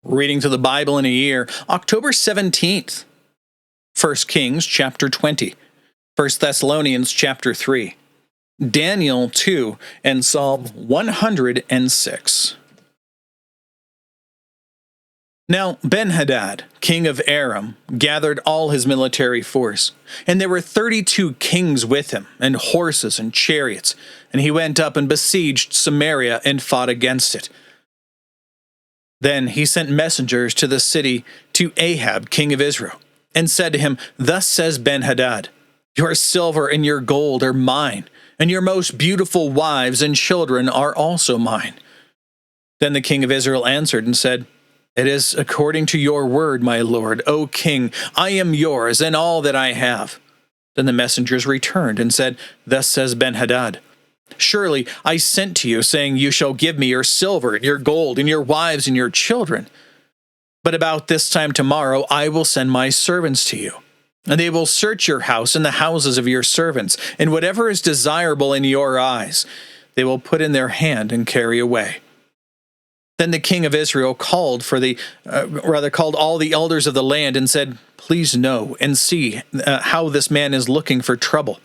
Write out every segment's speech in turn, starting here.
Reading through the Bible in a year, October 17th, 1 Kings chapter 20, 1 Thessalonians chapter 3, Daniel 2, and Psalm 106. Now Ben-Hadad, king of Aram, gathered all his military force, and there were 32 kings with him, and horses and chariots, and he went up and besieged Samaria and fought against it. Then he sent messengers to the city to Ahab, king of Israel, and said to him, "Thus says Ben-Hadad, your silver and your gold are mine, and your most beautiful wives and children are also mine." Then the king of Israel answered and said, "It is according to your word, my lord, O king. I am yours and all that I have." Then the messengers returned and said, "Thus says Ben-Hadad, surely I sent to you, saying, you shall give me your silver and your gold and your wives and your children. But about this time tomorrow I will send my servants to you, and they will search your house and the houses of your servants, and whatever is desirable in your eyes they will put in their hand and carry away." Then the king of Israel called all the elders of the land and said, "Please know and see how this man is looking for trouble.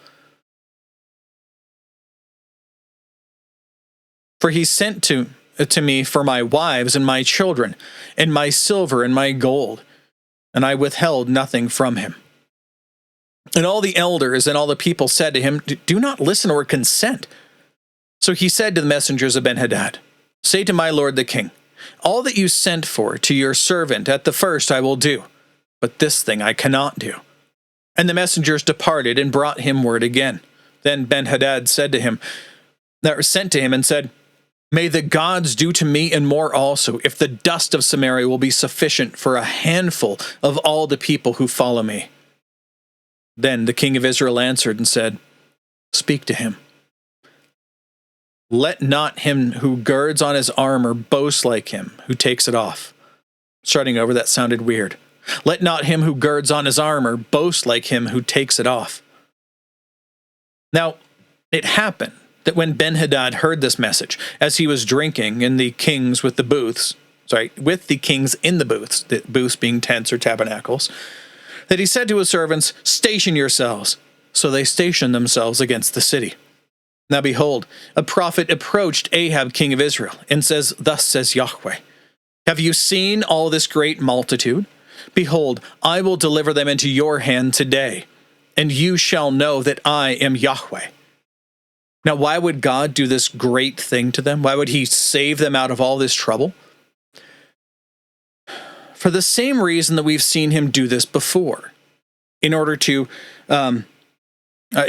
For he sent to me for my wives and my children, and my silver and my gold, and I withheld nothing from him." And all the elders and all the people said to him, "Do not listen or consent." So he said to the messengers of Ben-Hadad, "Say to my lord the king, all that you sent for to your servant at the first I will do, but this thing I cannot do." And the messengers departed and brought him word again. Then Ben-Hadad sent to him and said, "May the gods do to me and more also, if the dust of Samaria will be sufficient for a handful of all the people who follow me." Then the king of Israel answered and said, "Speak to him. Let not him who girds on his armor boast like him who takes it off." Starting over, that sounded weird. "Let not him who girds on his armor boast like him who takes it off." Now, it happened that when Ben-Hadad heard this message, as he was drinking with the kings in the booths, the booths being tents or tabernacles, that he said to his servants, "Station yourselves." So they stationed themselves against the city. Now behold, a prophet approached Ahab, king of Israel, and says, "Thus says Yahweh, have you seen all this great multitude? Behold, I will deliver them into your hand today, and you shall know that I am Yahweh." Now, why would God do this great thing to them? Why would he save them out of all this trouble? For the same reason that we've seen him do this before. In order to,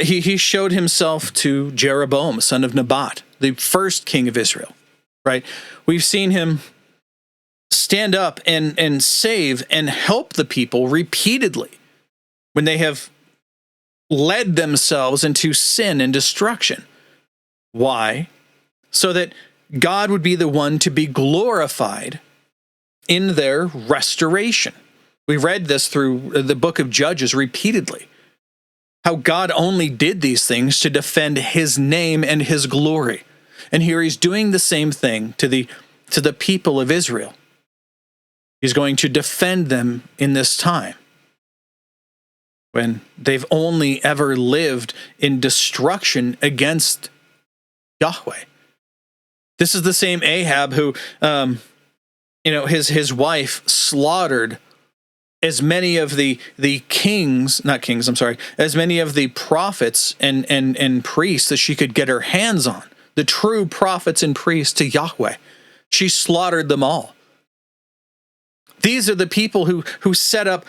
he showed himself to Jeroboam, son of Nebat, the first king of Israel, right? We've seen him stand up and save and help the people repeatedly when they have led themselves into sin and destruction. Why? So that God would be the one to be glorified in their restoration. We read this through the book of Judges repeatedly. How God only did these things to defend his name and his glory. And here he's doing the same thing to the people of Israel. He's going to defend them in this time, when they've only ever lived in destruction against Yahweh. This is the same Ahab who, his wife slaughtered as many of the as many of the prophets and priests that she could get her hands on, the true prophets and priests to Yahweh. She slaughtered them all. These are the people who set up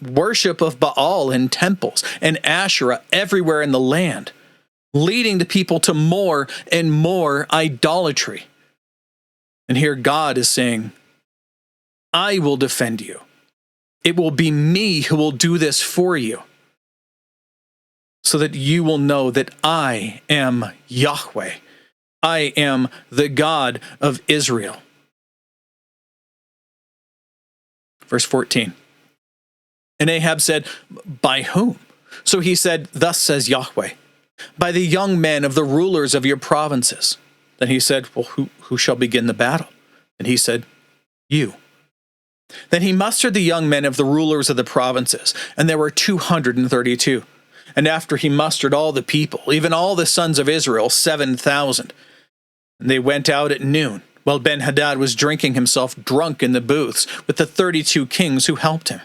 worship of Baal in temples and Asherah everywhere in the land, leading the people to more and more idolatry. And here God is saying, "I will defend you. It will be me who will do this for you, so that you will know that I am Yahweh. I am the God of Israel." Verse 14. And Ahab said, "By whom?" So he said, "Thus says Yahweh, by the young men of the rulers of your provinces." Then he said, "Well, who shall begin the battle?" And he said, You. Then he mustered the young men of the rulers of the provinces, and there were 232. And after he mustered all the people, even all the sons of Israel, 7,000. And they went out at noon, while Ben-Hadad was drinking himself drunk in the booths with the 32 kings who helped him.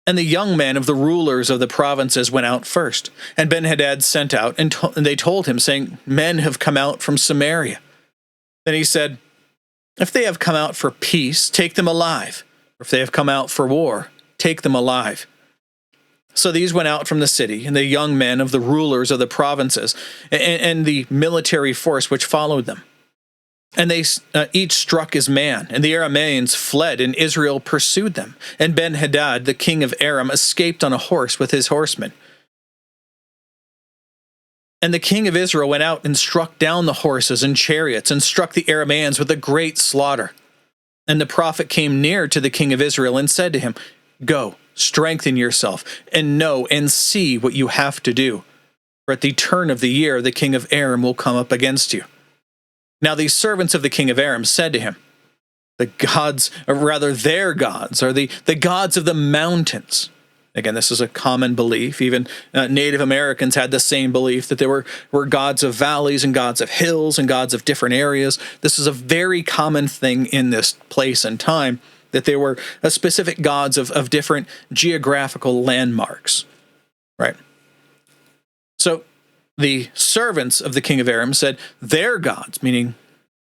And the young men of the rulers of the provinces went out first. And Ben-Hadad sent out, and they told him, saying, Men have come out from Samaria. Then he said, If they have come out for peace, take them alive. Or if they have come out for war, take them alive. So these went out from the city, and the young men of the rulers of the provinces, and the military force which followed them. And they each struck his man, and the Arameans fled, and Israel pursued them. And Ben-Hadad, the king of Aram, escaped on a horse with his horsemen. And the king of Israel went out and struck down the horses and chariots, and struck the Arameans with a great slaughter. And the prophet came near to the king of Israel and said to him, Go, strengthen yourself, and know and see what you have to do. For at the turn of the year the king of Aram will come up against you. Now these servants of the king of Aram said to him, The gods, or rather their gods, are the gods of the mountains. Again, this is a common belief. Even Native Americans had the same belief that there were gods of valleys and gods of hills and gods of different areas. This is a very common thing in this place and time, that there were specific gods of different geographical landmarks, right? So the servants of the king of Aram said, Their gods, meaning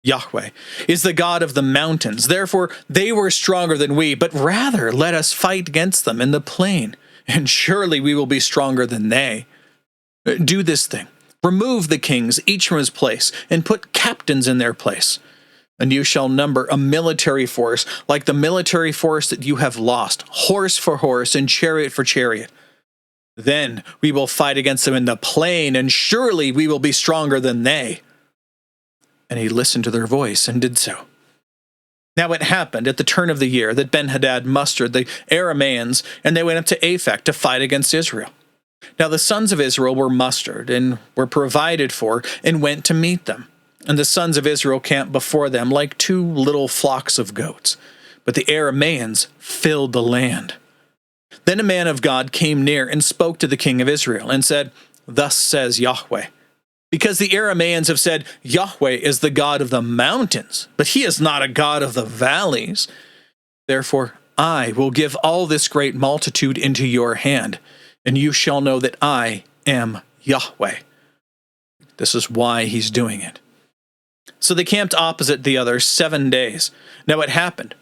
Yahweh, is the God of the mountains. Therefore, they were stronger than we, but rather let us fight against them in the plain, and surely we will be stronger than they. Do this thing. Remove the kings, each from his place, and put captains in their place. And you shall number a military force like the military force that you have lost, horse for horse and chariot for chariot. Then we will fight against them in the plain, and surely we will be stronger than they. And he listened to their voice and did so. Now it happened at the turn of the year that Ben-Hadad mustered the Arameans, and they went up to Aphek to fight against Israel. Now the sons of Israel were mustered and were provided for, and went to meet them. And the sons of Israel camped before them like two little flocks of goats. But the Arameans filled the land. Then a man of God came near and spoke to the king of Israel and said, Thus says Yahweh, because the Arameans have said, Yahweh is the God of the mountains, but he is not a God of the valleys. Therefore, I will give all this great multitude into your hand, and you shall know that I am Yahweh. This is why he's doing it. So they camped opposite the other 7 days. Now it happened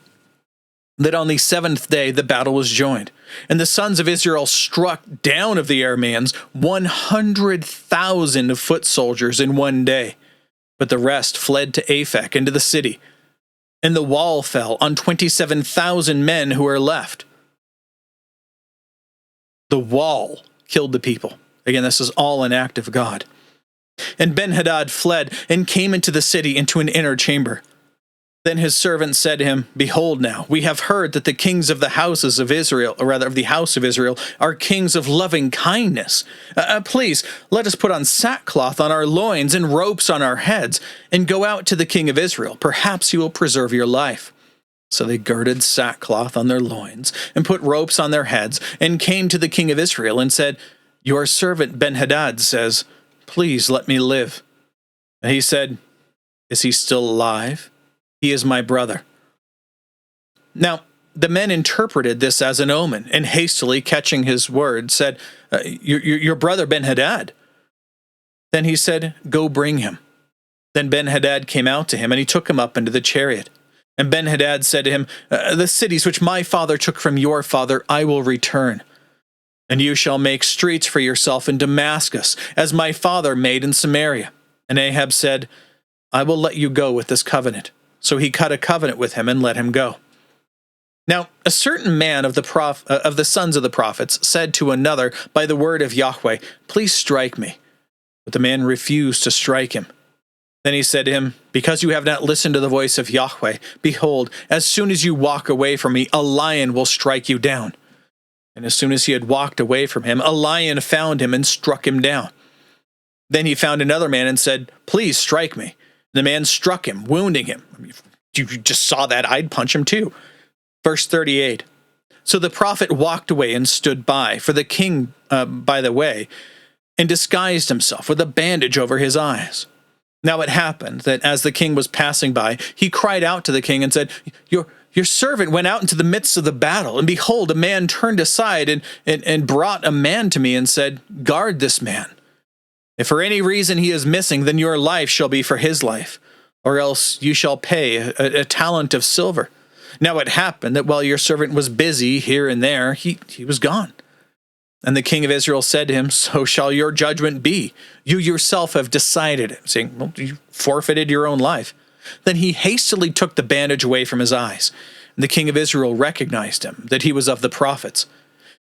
that on the 7th day the battle was joined, and the sons of Israel struck down of the Arameans 100,000 foot soldiers in 1 day. But the rest fled to Aphek into the city, and the wall fell on 27,000 men who were left. The wall killed the people. Again, this is all an act of God. And Ben-Hadad fled and came into the city into an inner chamber. Then his servants said to him, Behold now, we have heard that the kings of the houses of Israel, or rather of the house of Israel, are kings of loving kindness. Please, let us put on sackcloth on our loins and ropes on our heads, and go out to the king of Israel. Perhaps he will preserve your life. So they girded sackcloth on their loins, and put ropes on their heads, and came to the king of Israel, and said, Your servant Ben-Hadad says, Please let me live. And he said, Is he still alive? He is my brother. Now, the men interpreted this as an omen, and hastily catching his word, said, Your brother Ben-Hadad. Then he said, Go bring him. Then Ben-Hadad came out to him, and he took him up into the chariot. And Ben-Hadad said to him, The cities which my father took from your father I will return. And you shall make streets for yourself in Damascus, as my father made in Samaria. And Ahab said, I will let you go with this covenant. So he cut a covenant with him and let him go. Now a certain man of the sons of the prophets said to another by the word of Yahweh, Please strike me. But the man refused to strike him. Then he said to him, Because you have not listened to the voice of Yahweh, behold, as soon as you walk away from me, a lion will strike you down. And as soon as he had walked away from him, a lion found him and struck him down. Then he found another man and said, Please strike me. The man struck him, wounding him. you just saw that, I'd punch him too. Verse 38. So the prophet walked away and stood by, for the king by the way, and disguised himself with a bandage over his eyes. Now it happened that as the king was passing by, he cried out to the king and said, Your servant went out into the midst of the battle, and behold, a man turned aside and brought a man to me and said, Guard this man. If for any reason he is missing, then your life shall be for his life, or else you shall pay a talent of silver. Now it happened that while your servant was busy here and there, he was gone. And the king of Israel said to him, So shall your judgment be. You yourself have decided it, saying, Well, you forfeited your own life. Then he hastily took the bandage away from his eyes. And the king of Israel recognized him, that he was of the prophets.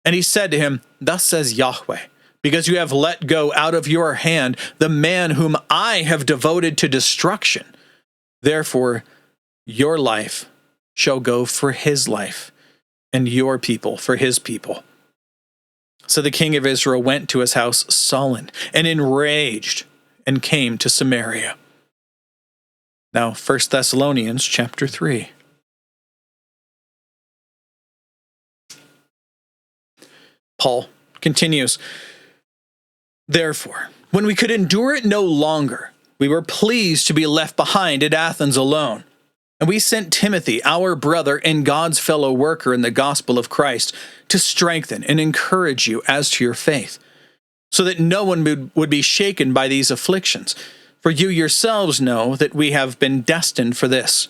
And he said to him, Thus says Yahweh, because you have let go out of your hand the man whom I have devoted to destruction. Therefore, your life shall go for his life, and your people for his people. So the king of Israel went to his house sullen and enraged, and came to Samaria. Now, 1 Thessalonians chapter 3. Paul continues, Therefore, when we could endure it no longer, we were pleased to be left behind at Athens alone. And we sent Timothy, our brother and God's fellow worker in the gospel of Christ, to strengthen and encourage you as to your faith, so that no one would be shaken by these afflictions. For you yourselves know that we have been destined for this.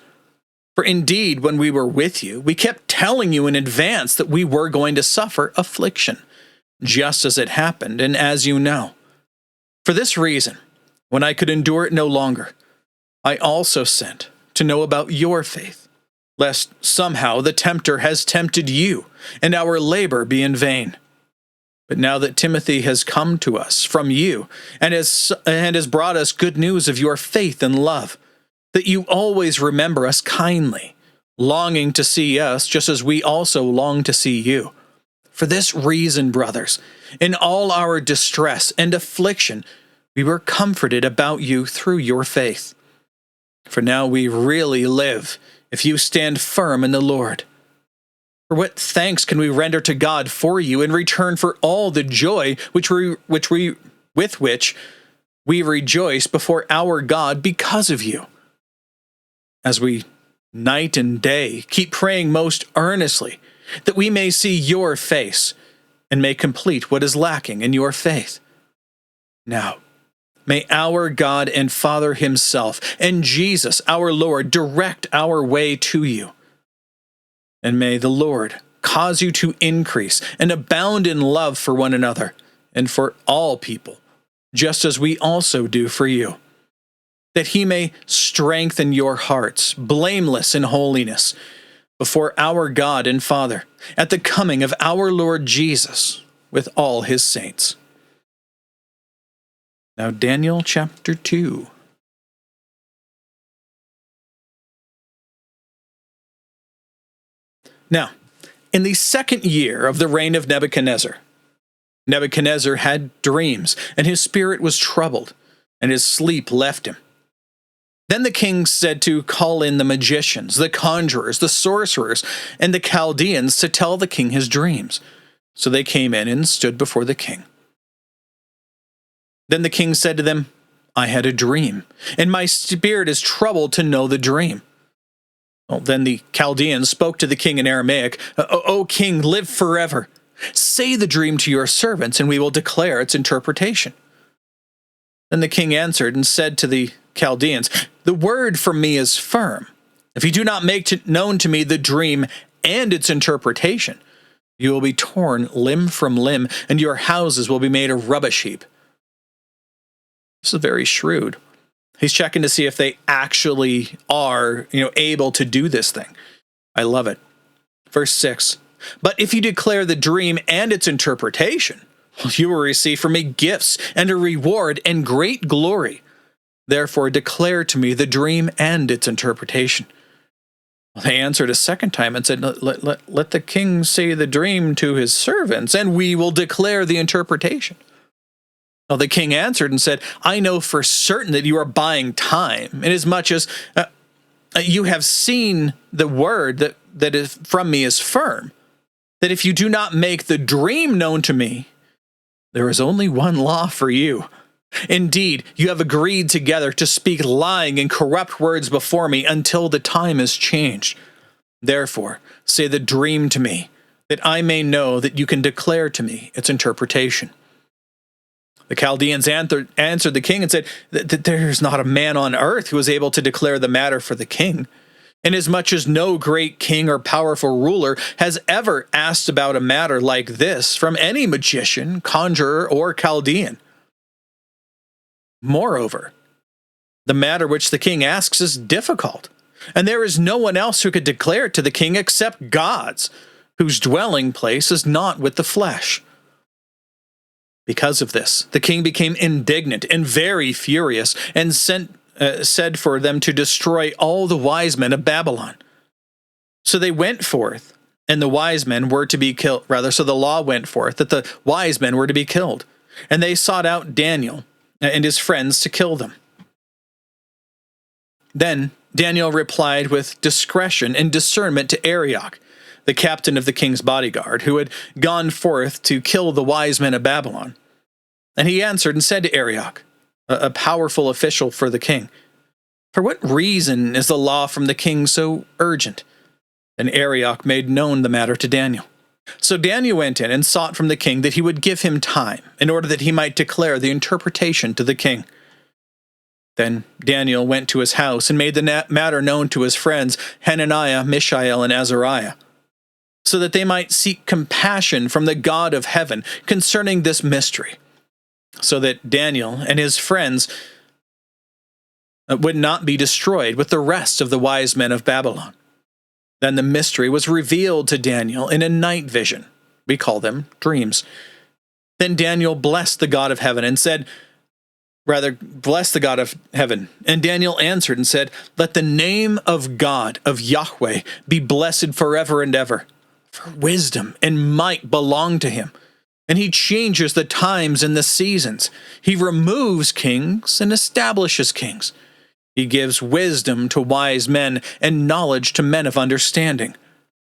For indeed, when we were with you, we kept telling you in advance that we were going to suffer affliction, just as it happened, and as you know. For this reason, when I could endure it no longer, I also sent to know about your faith, lest somehow the tempter has tempted you, and our labor be in vain. But now that Timothy has come to us from you, and has brought us good news of your faith and love, that you always remember us kindly, longing to see us just as we also long to see you. For this reason, brothers, in all our distress and affliction, we were comforted about you through your faith. For now we really live, if you stand firm in the Lord. For what thanks can we render to God for you in return for all the joy with which we rejoice before our God because of you? As we night and day keep praying most earnestly, that we may see your face and may complete what is lacking in your faith. Now, may our God and Father himself and Jesus our Lord direct our way to you. And may the Lord cause you to increase and abound in love for one another and for all people, just as we also do for you, that he may strengthen your hearts, blameless in holiness, before our God and Father, at the coming of our Lord Jesus with all his saints. Now, Daniel chapter 2. Now, in the second year of the reign of Nebuchadnezzar, Nebuchadnezzar had dreams, and his spirit was troubled, and his sleep left him. Then the king said to call in the magicians, the conjurers, the sorcerers, and the Chaldeans to tell the king his dreams. So they came in and stood before the king. Then the king said to them, I had a dream, and my spirit is troubled to know the dream. Well, then the Chaldeans spoke to the king in Aramaic, O king, live forever. Say the dream to your servants, and we will declare its interpretation. Then the king answered and said to the Chaldeans, The word from me is firm. If you do not make known to me the dream and its interpretation, you will be torn limb from limb, and your houses will be made a rubbish heap. This is very shrewd. He's checking to see if they actually are, able to do this thing. I love it. Verse 6. But if you declare the dream and its interpretation, you will receive from me gifts and a reward and great glory. Therefore declare to me the dream and its interpretation. Well, they answered a second time and said, let the king say the dream to his servants, and we will declare the interpretation. Well, the king answered and said, I know for certain that you are buying time, inasmuch as You have seen the word that is from me is firm, that if you do not make the dream known to me, there is only one law for you. Indeed, you have agreed together to speak lying and corrupt words before me until the time is changed. Therefore, say the dream to me, that I may know that you can declare to me its interpretation. The Chaldeans answered the king and said that there is not a man on earth who is able to declare the matter for the king, inasmuch as no great king or powerful ruler has ever asked about a matter like this from any magician, conjurer, or Chaldean. Moreover, the matter which the king asks is difficult, and there is no one else who could declare it to the king except God's, whose dwelling place is not with the flesh. Because of this, the king became indignant and very furious, and said for them to destroy all the wise men of Babylon. So they went forth, and the wise men were to be killed. So the law went forth that the wise men were to be killed, and they sought out Daniel and his friends to kill them. Then Daniel replied with discretion and discernment to Arioch, the captain of the king's bodyguard, who had gone forth to kill the wise men of Babylon. And he answered and said to Arioch, a powerful official for the king, "For what reason is the law from the king so urgent?" And Arioch made known the matter to Daniel. So Daniel went in and sought from the king that he would give him time, in order that he might declare the interpretation to the king. Then Daniel went to his house and made the matter known to his friends Hananiah, Mishael, and Azariah, so that they might seek compassion from the God of heaven concerning this mystery, so that Daniel and his friends would not be destroyed with the rest of the wise men of Babylon. Then the mystery was revealed to Daniel in a night vision. We call them dreams. Then Daniel blessed the God of heaven and said, blessed the God of heaven. And Daniel answered and said, "Let the name of God, of Yahweh, be blessed forever and ever. For wisdom and might belong to him. And he changes the times and the seasons. He removes kings and establishes kings. He gives wisdom to wise men and knowledge to men of understanding.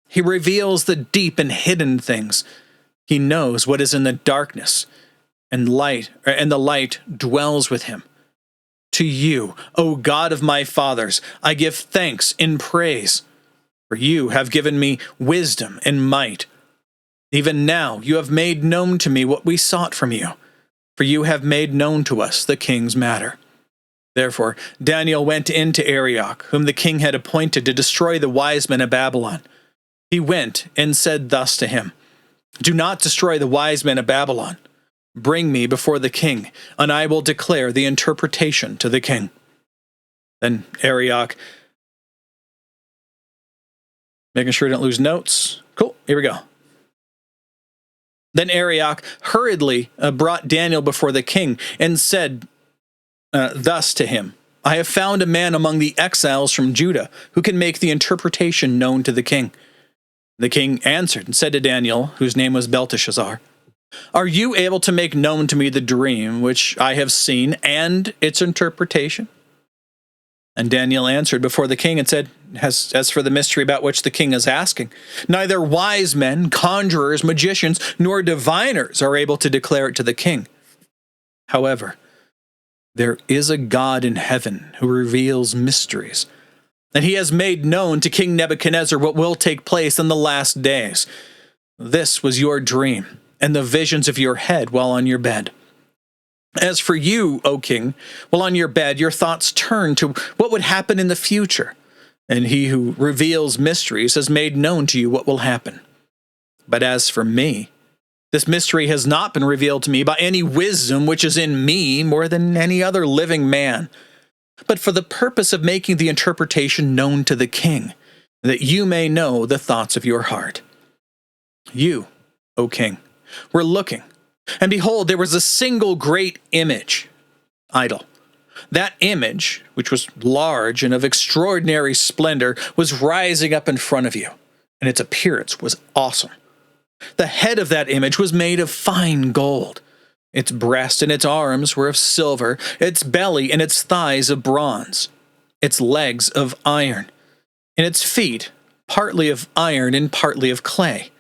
He reveals the deep and hidden things. He knows what is in the darkness, and the light dwells with him. To you, O God of my fathers, I give thanks and praise, for you have given me wisdom and might. Even now you have made known to me what we sought from you, for you have made known to us the king's matter." Therefore Daniel went in to Arioch, whom the king had appointed to destroy the wise men of Babylon. He went and said thus to him, "Do not destroy the wise men of Babylon. Bring me before the king, and I will declare the interpretation to the king." Then Arioch, making sure I don't lose notes. Cool, here we go. Then Arioch hurriedly brought Daniel before the king and said thus to him, "I have found a man among the exiles from Judah who can make the interpretation known to the king." The king answered and said to Daniel, whose name was Belteshazzar, "Are you able to make known to me the dream which I have seen and its interpretation?" And Daniel answered before the king and said, as for the mystery about which the king is asking, neither wise men, conjurers, magicians, nor diviners are able to declare it to the king. However, there is a God in heaven who reveals mysteries, and he has made known to King Nebuchadnezzar what will take place in the last days. This was your dream, and the visions of your head while on your bed. As for you, O king, while on your bed, your thoughts turn to what would happen in the future, and he who reveals mysteries has made known to you what will happen. But as for me, this mystery has not been revealed to me by any wisdom which is in me more than any other living man, but for the purpose of making the interpretation known to the king, that you may know the thoughts of your heart. You, O king, were looking, and behold, there was a single great image, idol. That image, which was large and of extraordinary splendor, was rising up in front of you, and its appearance was awesome. The head of that image was made of fine gold. Its breast and its arms were of silver, its belly and its thighs of bronze, its legs of iron, and its feet partly of iron and partly of clay.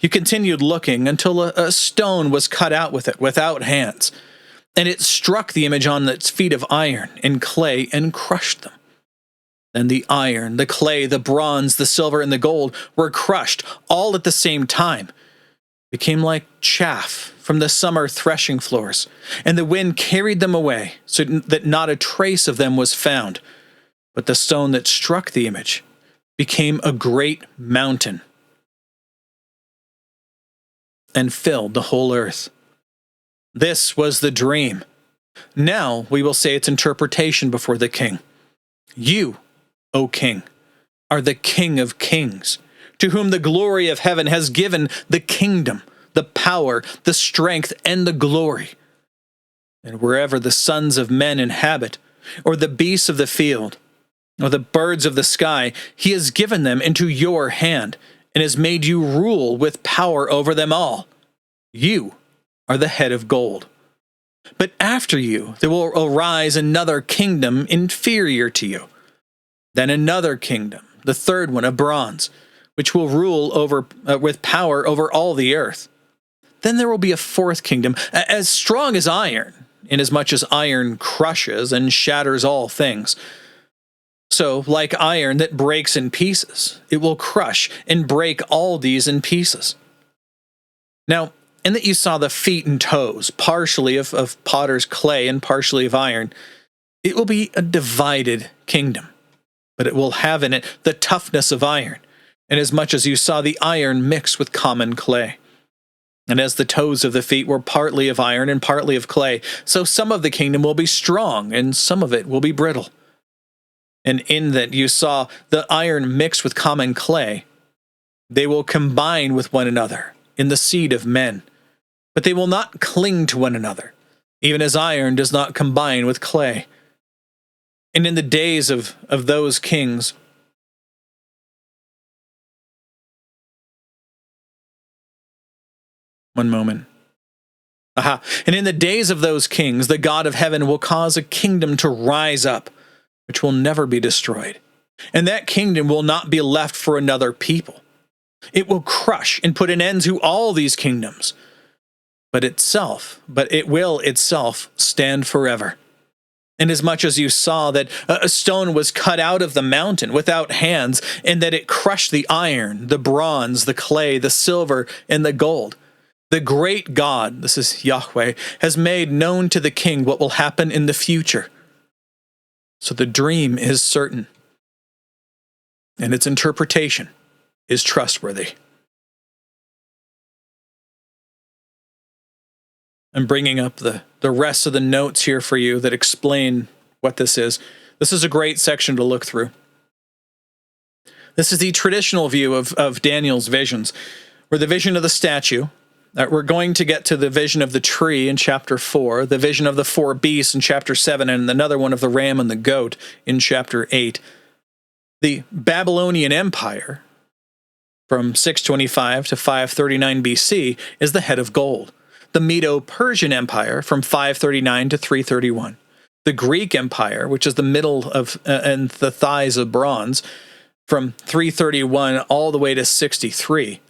You continued looking until a stone was cut out with it, without hands, and it struck the image on its feet of iron and clay and crushed them. Then the iron, the clay, the bronze, the silver, and the gold were crushed all at the same time, became like chaff from the summer threshing floors, and the wind carried them away, so that not a trace of them was found. But the stone that struck the image became a great mountain and filled the whole earth. This was the dream. Now we will say its interpretation before the king. You, O king, are the King of kings, to whom the glory of heaven has given the kingdom, the power, the strength, and the glory. And wherever the sons of men inhabit, or the beasts of the field, or the birds of the sky, he has given them into your hand, and has made you rule with power over them all. You are the head of gold. But after you there will arise another kingdom inferior to you. Then another kingdom, the third one of bronze, which will rule over with power over all the earth. Then there will be a fourth kingdom, as strong as iron, inasmuch as iron crushes and shatters all things. So, like iron that breaks in pieces, it will crush and break all these in pieces. Now, in that you saw the feet and toes, partially of potter's clay and partially of iron, it will be a divided kingdom, but it will have in it the toughness of iron, inasmuch as you saw the iron mixed with common clay. And as the toes of the feet were partly of iron and partly of clay, so some of the kingdom will be strong, and some of it will be brittle. And in that you saw the iron mixed with common clay, they will combine with one another in the seed of men, but they will not cling to one another, even as iron does not combine with clay. And in the days of those kings, one moment. And in the days of those kings, the God of heaven will cause a kingdom to rise up, which will never be destroyed. And that kingdom will not be left for another people. It will crush and put an end to all these kingdoms. But it will itself stand forever. Inasmuch as you saw that a stone was cut out of the mountain without hands, and that it crushed the iron, the bronze, the clay, the silver, and the gold. The great God, this is Yahweh, has made known to the king what will happen in the future. So the dream is certain, and its interpretation is trustworthy. I'm bringing up the rest of the notes here for you that explain what this is. This is a great section to look through. This is the traditional view of Daniel's visions, where the vision of the statue, we're going to get to the vision of the tree in chapter 4, the vision of the 4 beasts in chapter 7, and another one of the ram and the goat in chapter 8. The Babylonian Empire, from 625 to 539 BC, is the head of gold. The Medo-Persian Empire, from 539 to 331. The Greek Empire, which is the middle of and the thighs of bronze, from 331 all the way to 63.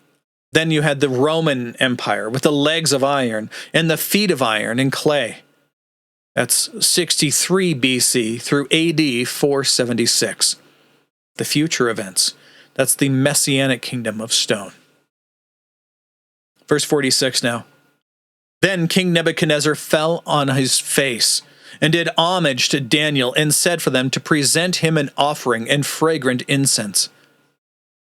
Then you had the Roman Empire with the legs of iron and the feet of iron and clay. That's 63 BC through AD 476. The future events. That's the Messianic kingdom of stone. Verse 46 now. Then King Nebuchadnezzar fell on his face and did homage to Daniel and said for them to present him an offering and fragrant incense.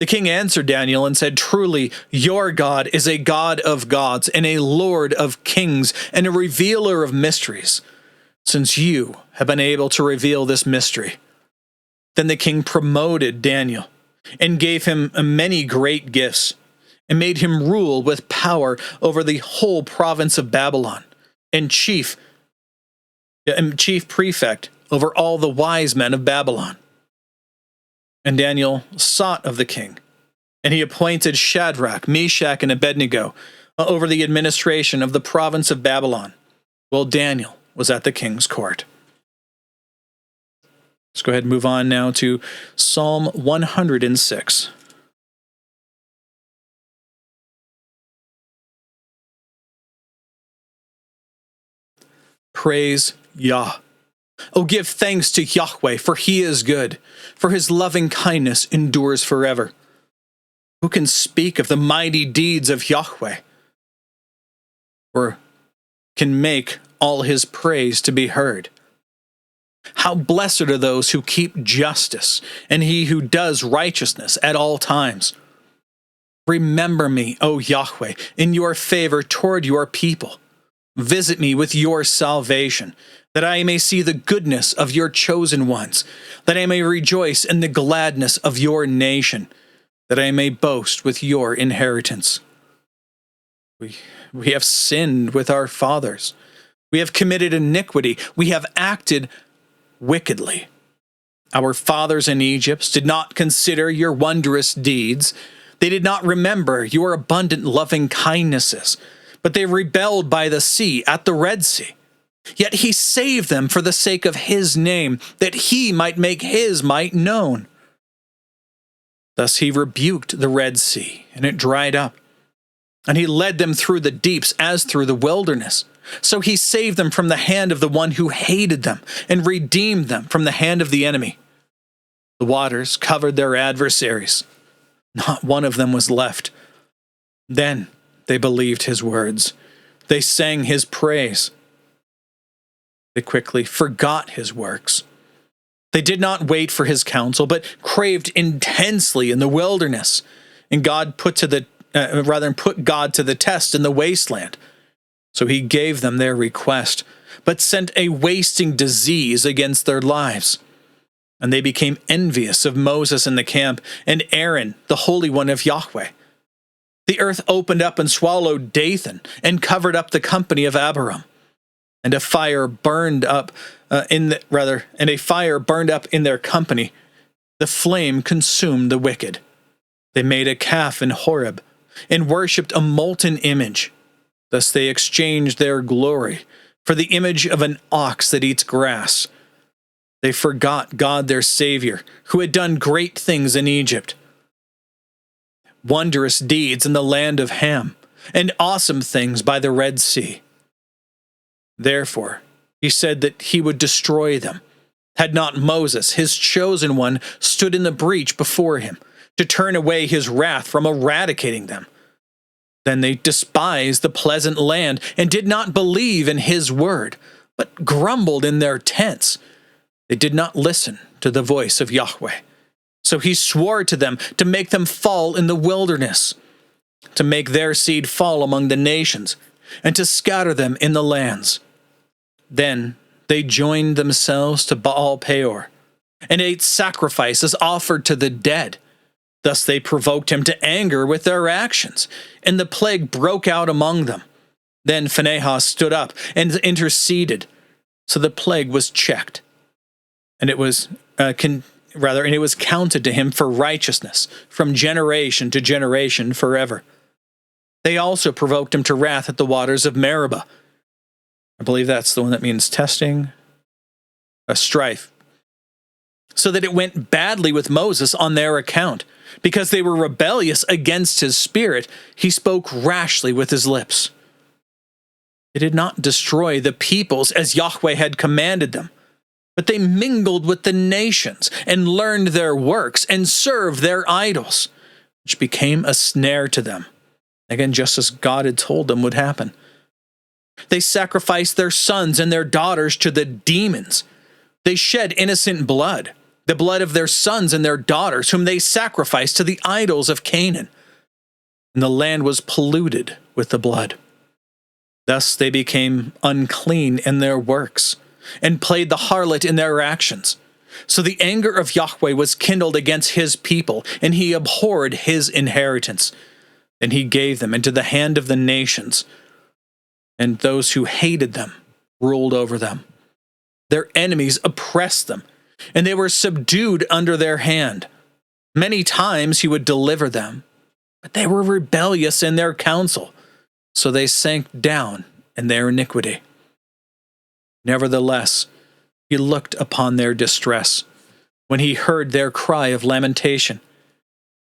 The king answered Daniel and said, "Truly, your God is a God of gods and a Lord of kings and a revealer of mysteries, since you have been able to reveal this mystery." Then the king promoted Daniel and gave him many great gifts and made him rule with power over the whole province of Babylon and chief prefect over all the wise men of Babylon. And Daniel sought of the king, and he appointed Shadrach, Meshach, and Abednego over the administration of the province of Babylon, while Daniel was at the king's court. Let's go ahead and move on now to Psalm 106. Praise Yah. Oh, give thanks to Yahweh, for he is good, for his loving kindness endures forever. Who can speak of the mighty deeds of Yahweh, or can make all his praise to be heard? How blessed are those who keep justice, and he who does righteousness at all times. Remember me, O Yahweh, in your favor toward your people. Visit me with your salvation, that I may see the goodness of your chosen ones, that I may rejoice in the gladness of your nation, that I may boast with your inheritance. We have sinned with our fathers. We have committed iniquity. We have acted wickedly. Our fathers in Egypt did not consider your wondrous deeds. They did not remember your abundant loving kindnesses, but they rebelled by the sea at the Red Sea. Yet he saved them for the sake of his name, that he might make his might known. Thus he rebuked the Red Sea, and it dried up. And he led them through the deeps as through the wilderness. So he saved them from the hand of the one who hated them, and redeemed them from the hand of the enemy. The waters covered their adversaries. Not one of them was left. Then they believed his words. They sang his praise. They quickly forgot his works. They did not wait for his counsel, but craved intensely in the wilderness. And God put God to the test in the wasteland. So he gave them their request, but sent a wasting disease against their lives. And they became envious of Moses in the camp, and Aaron, the Holy One of Yahweh. The earth opened up and swallowed Dathan, and covered up the company of Abiram. And a fire burned up in their company. The flame consumed the wicked. They made a calf in Horeb, and worshipped a molten image. Thus they exchanged their glory for the image of an ox that eats grass. They forgot God their Savior, who had done great things in Egypt, wondrous deeds in the land of Ham, and awesome things by the Red Sea. Therefore, he said that he would destroy them, had not Moses, his chosen one, stood in the breach before him, to turn away his wrath from eradicating them. Then they despised the pleasant land, and did not believe in his word, but grumbled in their tents. They did not listen to the voice of Yahweh. So he swore to them to make them fall in the wilderness, to make their seed fall among the nations, and to scatter them in the lands. Then they joined themselves to Baal Peor, and ate sacrifices offered to the dead. Thus they provoked him to anger with their actions, and the plague broke out among them. Then Phinehas stood up and interceded, so the plague was checked, and it was counted to him for righteousness from generation to generation forever. They also provoked him to wrath at the waters of Meribah. I believe that's the one that means testing, a strife. So that it went badly with Moses on their account. Because they were rebellious against his spirit, he spoke rashly with his lips. They did not destroy the peoples as Yahweh had commanded them, but they mingled with the nations and learned their works and served their idols, which became a snare to them. Again, just as God had told them would happen. They sacrificed their sons and their daughters to the demons. They shed innocent blood, the blood of their sons and their daughters, whom they sacrificed to the idols of Canaan. And the land was polluted with the blood. Thus they became unclean in their works, and played the harlot in their actions. So the anger of Yahweh was kindled against his people, and he abhorred his inheritance. And he gave them into the hand of the nations, and those who hated them ruled over them. Their enemies oppressed them, and they were subdued under their hand. Many times he would deliver them, but they were rebellious in their counsel, so they sank down in their iniquity. Nevertheless, he looked upon their distress when he heard their cry of lamentation.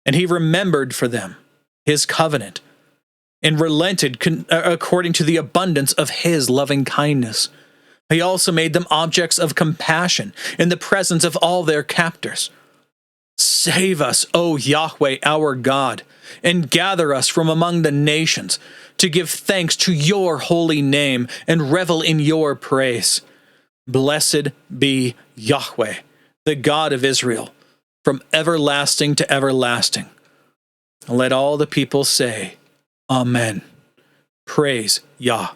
And he remembered for them his covenant, and relented according to the abundance of his loving kindness. He also made them objects of compassion in the presence of all their captors. Save us, O Yahweh our God, and gather us from among the nations, to give thanks to your holy name and revel in your praise. Blessed be Yahweh, the God of Israel, from everlasting to everlasting. Let all the people say, Amen. Praise Yah.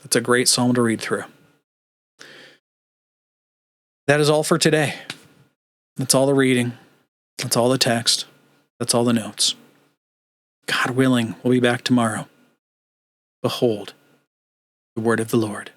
It's a great psalm to read through. That is all for today. That's all the reading. That's all the text. That's all the notes. God willing, we'll be back tomorrow. Behold, the word of the Lord.